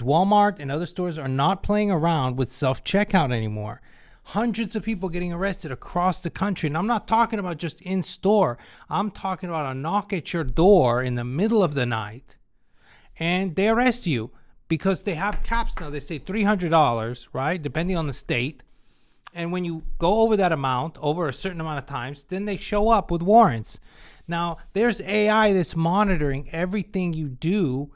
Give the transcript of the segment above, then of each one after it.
Walmart and other stores are not playing around with self-checkout anymore. Hundreds of people getting arrested across the country. And I'm not talking about just in store. I'm talking about a knock at your door in the middle of the night and they arrest you because they have caps now. They say $300, right? Depending on the state. And when you go over that amount, over a certain amount of times, then they show up with warrants. Now, there's AI that's monitoring everything you do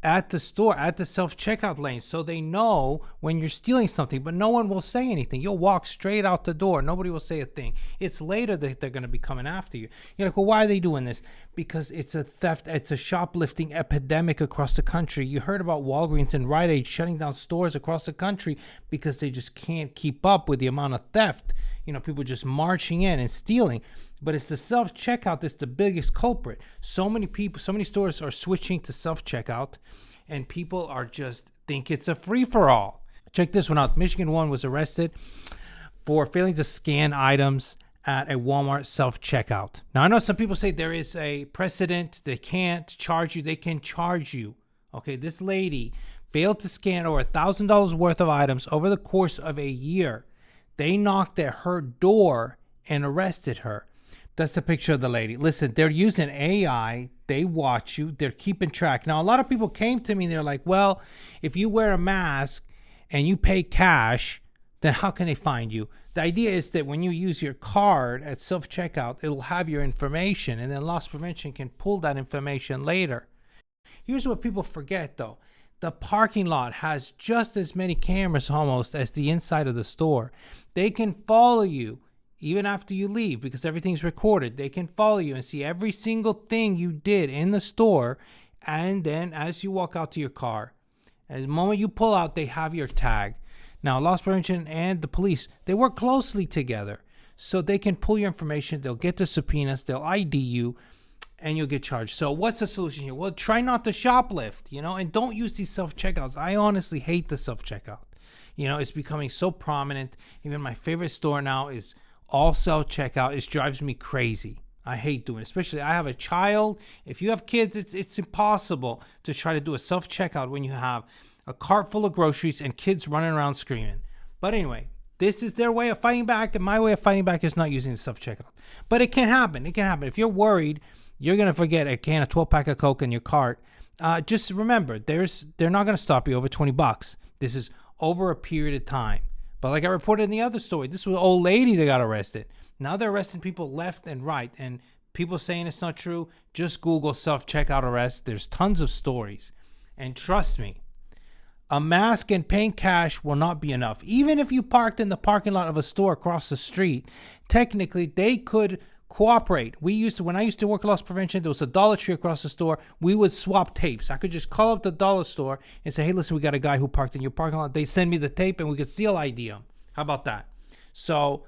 at the store, at the self-checkout lane, so they know when you're stealing something, but no one will say anything. You'll walk straight out the door. Nobody will say a thing. It's later that they're going to be coming after you. You're like, well, why are they doing this? Because it's a theft, it's a shoplifting epidemic across the country. You heard about Walgreens and Rite Aid shutting down stores across the country because they just can't keep up with the amount of theft. People just marching in and stealing. But it's the self-checkout that's the biggest culprit. So many people, so many stores are switching to self-checkout, and people are just think it's a free-for-all. Check this one out. Michigan one was arrested for failing to scan items at a Walmart self-checkout. Now, I know some people say there is a precedent. They can't charge you. They can charge you. Okay, this lady failed to scan over $1,000 worth of items over the course of a year. They knocked at her door and arrested her. That's the picture of the lady. Listen, they're using AI. They watch you. They're keeping track. Now, a lot of people came to me and they're like, well, if you wear a mask and you pay cash, then how can they find you? The idea is that when you use your card at self-checkout, it'll have your information, and then loss prevention can pull that information later. Here's what people forget, though. The parking lot has just as many cameras almost as the inside of the store. They can follow you even after you leave because everything's recorded. They can follow you and see every single thing you did in the store. And then as you walk out to your car, at the moment you pull out, they have your tag. Now, loss prevention and the police, they work closely together. So they can pull your information. They'll get the subpoenas. They'll ID you. And you'll get charged. So what's the solution here? Well, try not to shoplift, and don't use these self-checkouts. I honestly hate the self-checkout. It's becoming so prominent. Even my favorite store now is all self-checkout. It drives me crazy. I hate doing it. Especially I have a child. If you have kids, it's impossible to try to do a self-checkout when you have a cart full of groceries and kids running around screaming. But anyway, this is their way of fighting back, and my way of fighting back is not using the self-checkout. But it can happen. It can happen. If you're worried you're going to forget a can of 12-pack of Coke in your cart, just remember, they're not going to stop you over $20. This is over a period of time. But like I reported in the other story, this was an old lady that got arrested. Now they're arresting people left and right. And people saying it's not true, just Google self-checkout arrest. There's tons of stories. And trust me, a mask and paying cash will not be enough. Even if you parked in the parking lot of a store across the street, technically they could cooperate. When I used to work at loss prevention, there was a Dollar Tree across the store. We would swap tapes. I could just call up the dollar store and say, hey, listen, we got a guy who parked in your parking lot. They send me the tape and we could still ID him. How about that? So,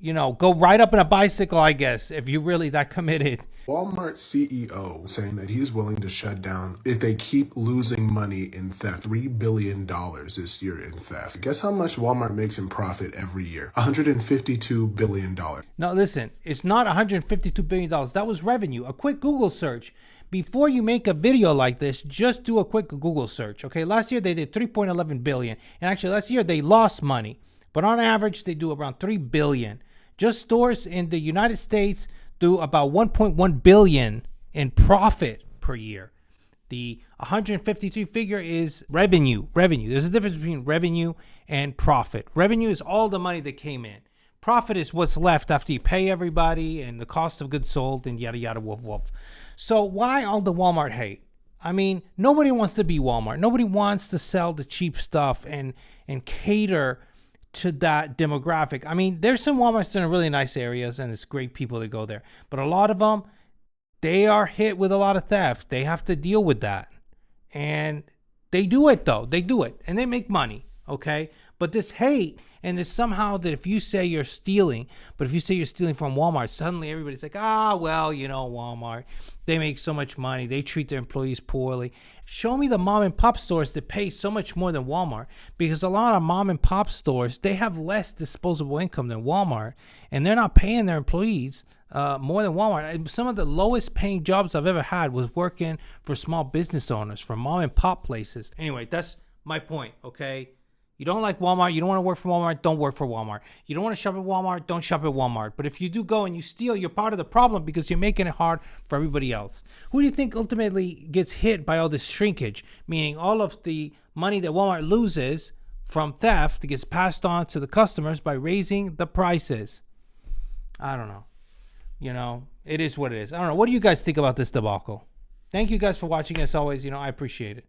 go ride up in a bicycle, I guess, if you're really that committed. Walmart CEO saying that he's willing to shut down if they keep losing money in theft. $3 billion this year in theft. Guess how much Walmart makes in profit every year? $152 billion. No, listen, it's not $152 billion. That was revenue. A quick Google search. Before you make a video like this, just do a quick Google search. Okay, last year they did $3.11 billion. And actually last year they lost money. But on average, they do around $3 billion. Just stores in the United States do about $1.1 billion in profit per year. The 153 figure is revenue. There's a difference between revenue and profit. Revenue is all the money that came in. Profit is what's left after you pay everybody and the cost of goods sold and yada, yada, woof, woof. So why all the Walmart hate? I mean, nobody wants to be Walmart. Nobody wants to sell the cheap stuff and cater to that demographic. I mean, there's some Walmarts in really nice areas and it's great people that go there. But a lot of them, they are hit with a lot of theft. They have to deal with that. And they do it though. They do it and they make money. Okay. But this hate and this somehow that if you say you're stealing, but if you say you're stealing from Walmart, suddenly everybody's like, well, Walmart, they make so much money. They treat their employees poorly. Show me the mom and pop stores that pay so much more than Walmart, because a lot of mom and pop stores, they have less disposable income than Walmart, and they're not paying their employees more than Walmart. Some of the lowest paying jobs I've ever had was working for small business owners, for mom and pop places. Anyway, that's my point, okay? You don't like Walmart, you don't want to work for Walmart, don't work for Walmart. You don't want to shop at Walmart, don't shop at Walmart. But if you do go and you steal, you're part of the problem because you're making it hard for everybody else. Who do you think ultimately gets hit by all this shrinkage? Meaning all of the money that Walmart loses from theft gets passed on to the customers by raising the prices. I don't know. It is what it is. I don't know. What do you guys think about this debacle? Thank you guys for watching. As always, I appreciate it.